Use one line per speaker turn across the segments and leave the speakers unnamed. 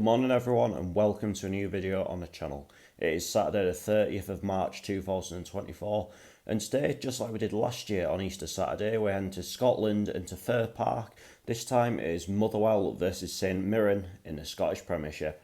Good morning everyone and welcome to a new video on the channel. It is Saturday the 30th of March 2024 and today, just like we did last year on Easter Saturday, we're heading to Scotland and to Fir Park. This time it is Motherwell versus St Mirren in the Scottish Premiership.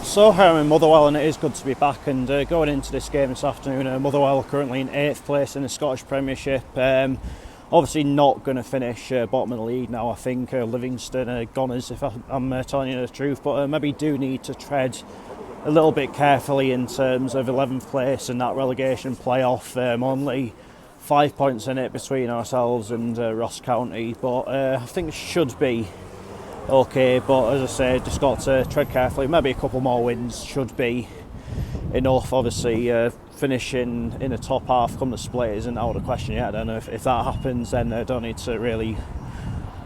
So here I'm in Motherwell and it is good to be back and going into this game this afternoon. Motherwell are currently in 8th place in the Scottish Premiership. Obviously not going to finish bottom of the league now. I think Livingston are goners if I'm telling you the truth, but maybe do need to tread a little bit carefully in terms of 11th place and that relegation playoff. Only 5 points in it between ourselves and Ross County, but I think it should be okay, but as I say, just got to tread carefully. Maybe a couple more wins should be enough. Obviously, finishing in the top half come the split isn't out of the question yet. I don't know if that happens, then I don't need to really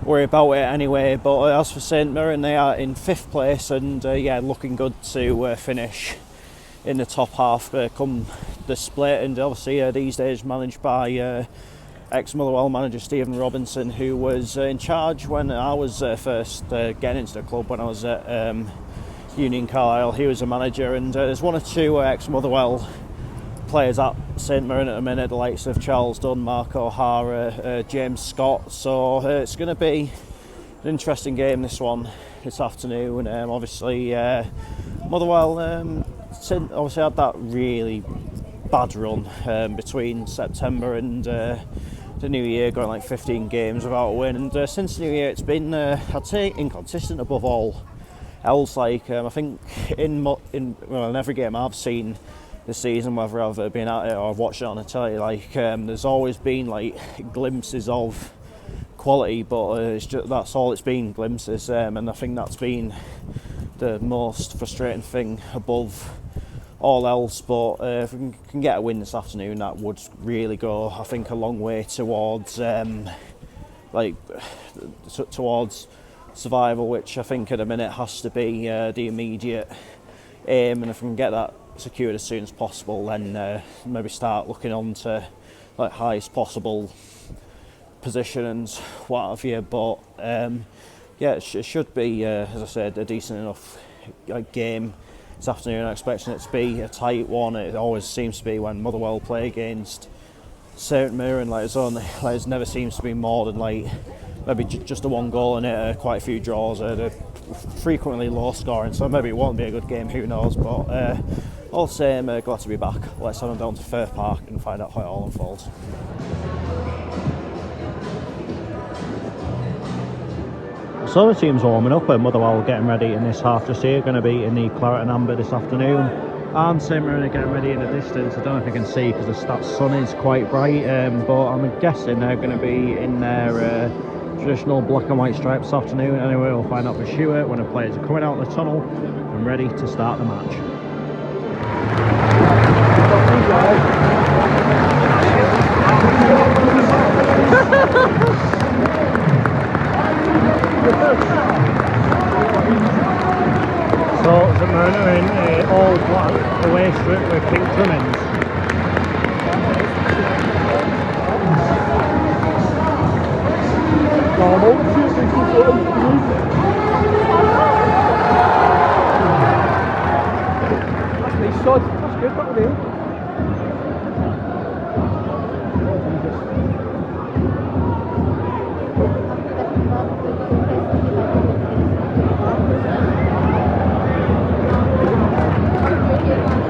worry about it anyway. But as for St Mirren, they are in 5th place and yeah, looking good to finish in the top half come the split. And obviously these days managed by ex-Motherwell manager Stephen Robinson, who was in charge when I was first getting into the club when I was at Union Carlisle. He was a manager, and there's one or two ex-Motherwell players at St Mirren at the minute, the likes of Charles Dunn, Mark O'Hara, James Scott. So it's going to be an interesting game this afternoon. Obviously Motherwell obviously had that really bad run between September and the new year, going like 15 games without a win, and since the new year it's been I'd say inconsistent above all else. Like I think in every game I've seen this season, whether I've been at it or I've watched it on the telly, like there's always been like glimpses of quality, but that's all it's been, glimpses, and I think that's been the most frustrating thing above all else. But if we can get a win this afternoon, that would really go, I think, a long way towards towards survival, which I think at the minute has to be the immediate aim. And if we can get that secured as soon as possible, then maybe start looking on to like highest possible position and what have you. But yeah, it should be as I said, a decent enough game this afternoon. I'm expecting it to be a tight one. It always seems to be when Motherwell play against St Mirren. There's never seems to be more than maybe just a one goal in it. Quite a few draws. They're frequently low scoring, so maybe it won't be a good game. Who knows? But all the same, glad to be back. Let's head on down to Fir Park and find out how it all unfolds. So the team's warming up and Motherwell getting ready in this half just here, going to be in the Claret and Amber this afternoon. And St Mirren are getting ready in the distance. I don't know if you can see because the sun is quite bright, but I'm guessing they're going to be in their traditional black and white stripes this afternoon. Anyway, we'll find out for sure when the players are coming out of the tunnel and ready to start the match. So St Mirren are in all black away strip with pink trimmings.
That's nice sod, that's good, that'll do.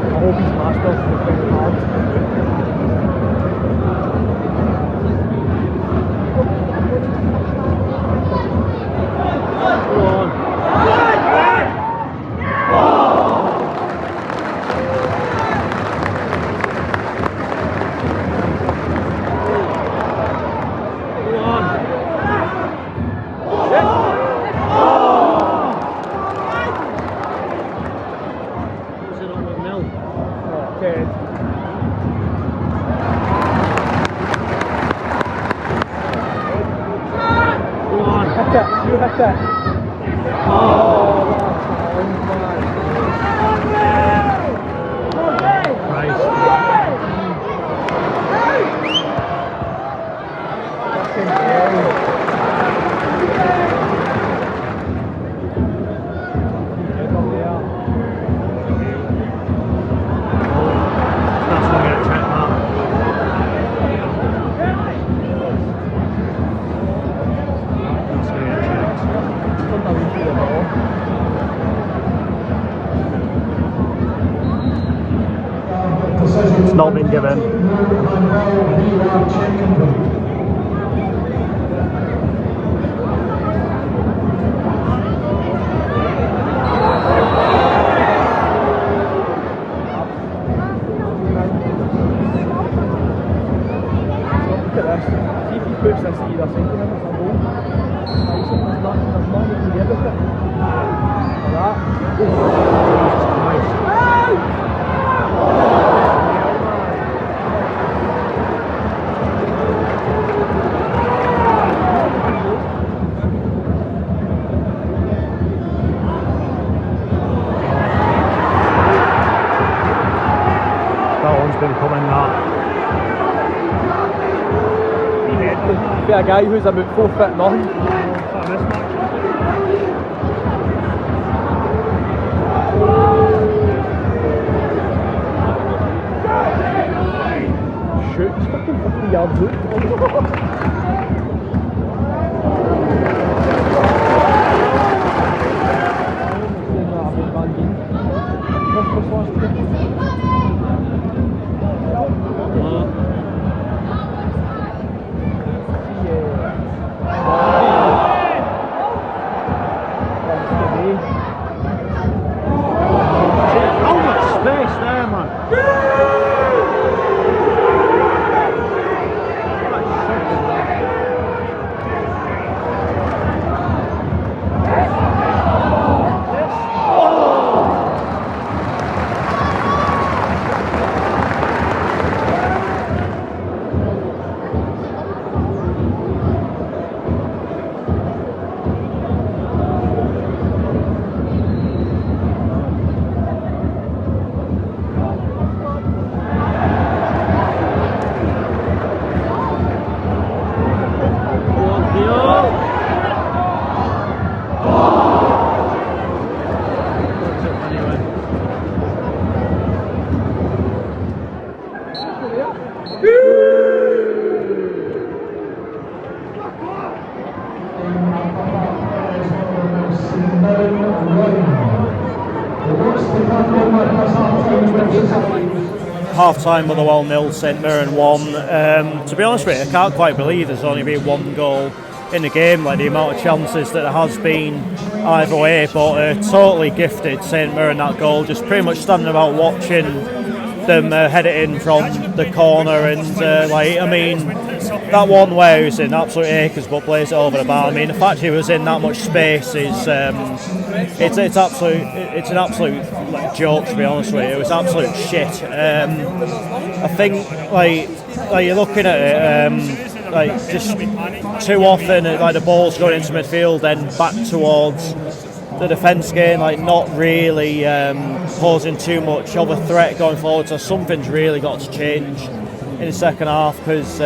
I hope he's master for the hard. You hit it. Oh,
It's not been given.
look at this. See if he puts this either side of him, it's a goal. There's nothing you can do with it. Like that.
That one's been coming, that.
For a guy who's about 4 foot nothing. Shoot, it's fucking 50 yards out.
Half-time, Motherwell 0, St Mirren 1. To be honest with you, I can't quite believe there's only been one goal in the game, like the amount of chances that there has been either way, but totally gifted St Mirren that goal, just pretty much standing about watching them head it in from the corner, and that one where he was in absolute acres but plays it over the bar. I mean, the fact he was in that much space is it's an absolute joke, to be honest with you. It was absolute shit. I think like you're looking at it, just too often the ball's going into midfield, then back towards the defence again, like not really posing too much of a threat going forward. So something's really got to change in the second half, because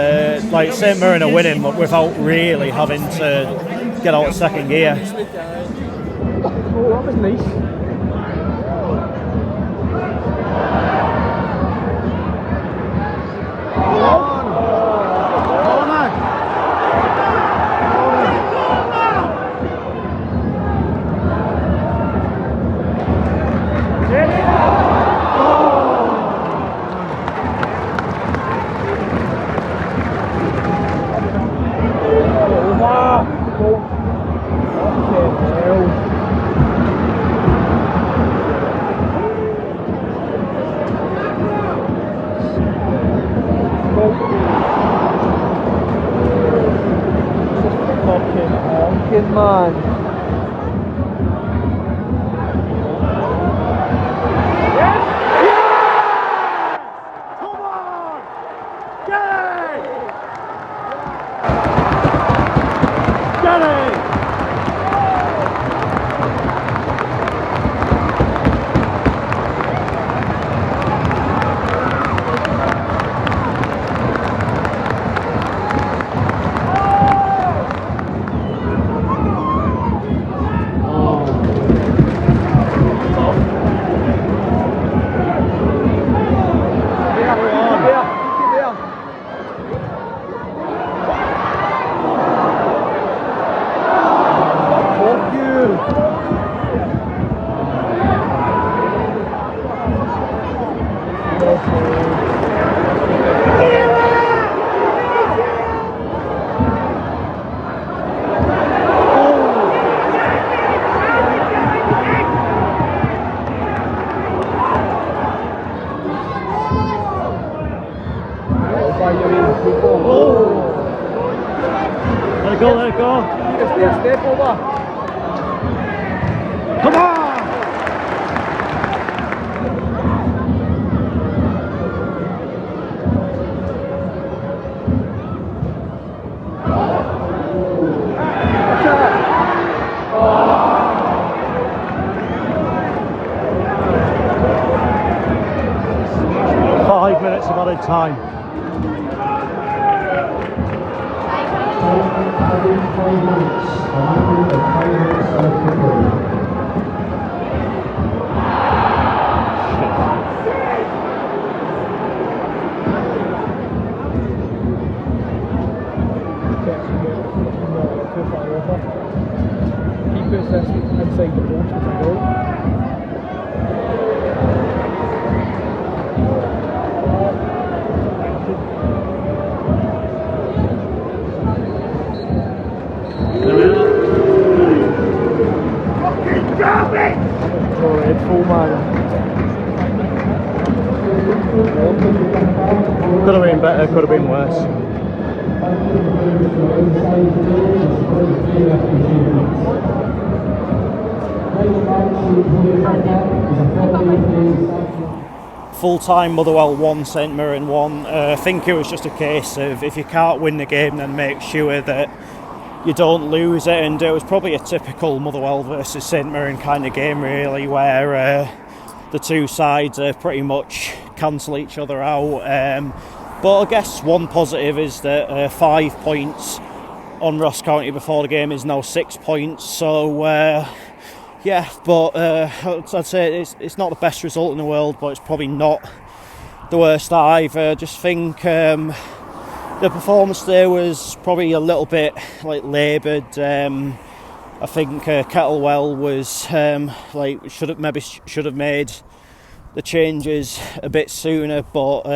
like St Mirren are winning without really having to get out of second gear.
Oh, that was nice. Man.
Let it go.
Step over.
Come on! 5 minutes of added time.
Keep it inside the post as a goal.
Could have been better, could have been worse. Full time Motherwell 1, St Mirren 1. I think it was just a case of if you can't win the game, then make sure that you don't lose it, and it was probably a typical Motherwell versus St Mirren kind of game really, where the two sides pretty much cancel each other out. But I guess one positive is that 5 points on Ross County before the game is now 6 points, so yeah, but I'd say it's not the best result in the world, but it's probably not the worst either. Just think the performance there was probably a little bit like laboured. I think Kettlewell was should have made the changes a bit sooner, but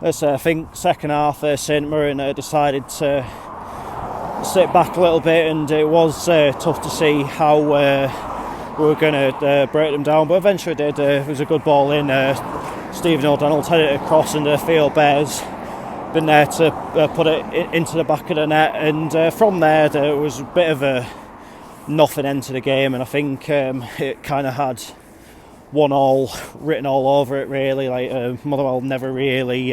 I think second half St Mirren decided to sit back a little bit, and it was tough to see how we were going to break them down, but eventually did. It was a good ball in. Stephen O'Donnell headed it across, and Field Bears been there to put it into the back of the net, and from there was a bit of a nothing end to the game, and I think it kind of had 1-1 written all over it really. Like Motherwell never really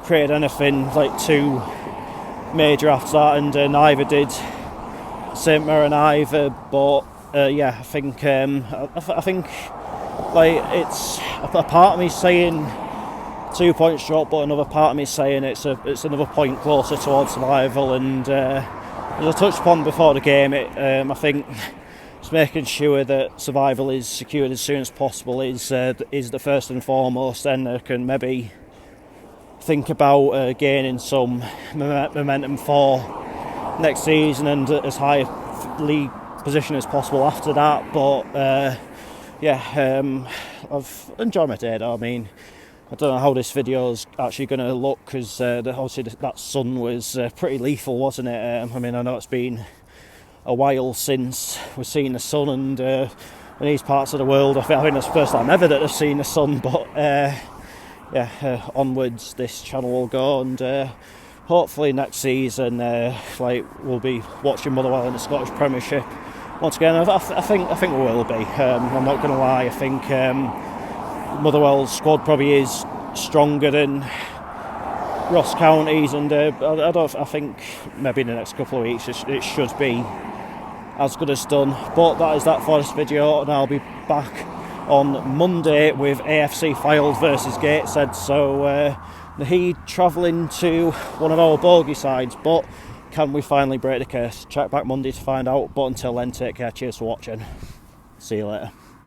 created anything like too major after that, and neither did St Mirren either, but yeah, I think I think like it's a part of me saying 2 points drop, but another part of me saying it's another point closer towards survival. And as I touched upon before the game, I think just making sure that survival is secured as soon as possible is the first and foremost. Then I can maybe think about gaining some momentum for next season and as high a league position as possible after that. But I've enjoyed my day though. I mean, I don't know how this video's actually going to look, because obviously that sun was pretty lethal, wasn't it? I mean, I know it's been a while since we've seen the sun, and in these parts of the world, I think it's the first time ever that I've seen the sun. But onwards this channel will go, and hopefully next season we'll be watching Motherwell in the Scottish Premiership once again. I think we will be. I'm not going to lie. I think Motherwell's squad probably is stronger than Ross County's, and I think maybe in the next couple of weeks it should be as good as done. But that is that for this video, and I'll be back on Monday with AFC Fylde versus Gateshead. So the Heat travelling to one of our bogey sides, but can we finally break the curse? Check back Monday to find out. But until then, take care. Cheers for watching. See you later.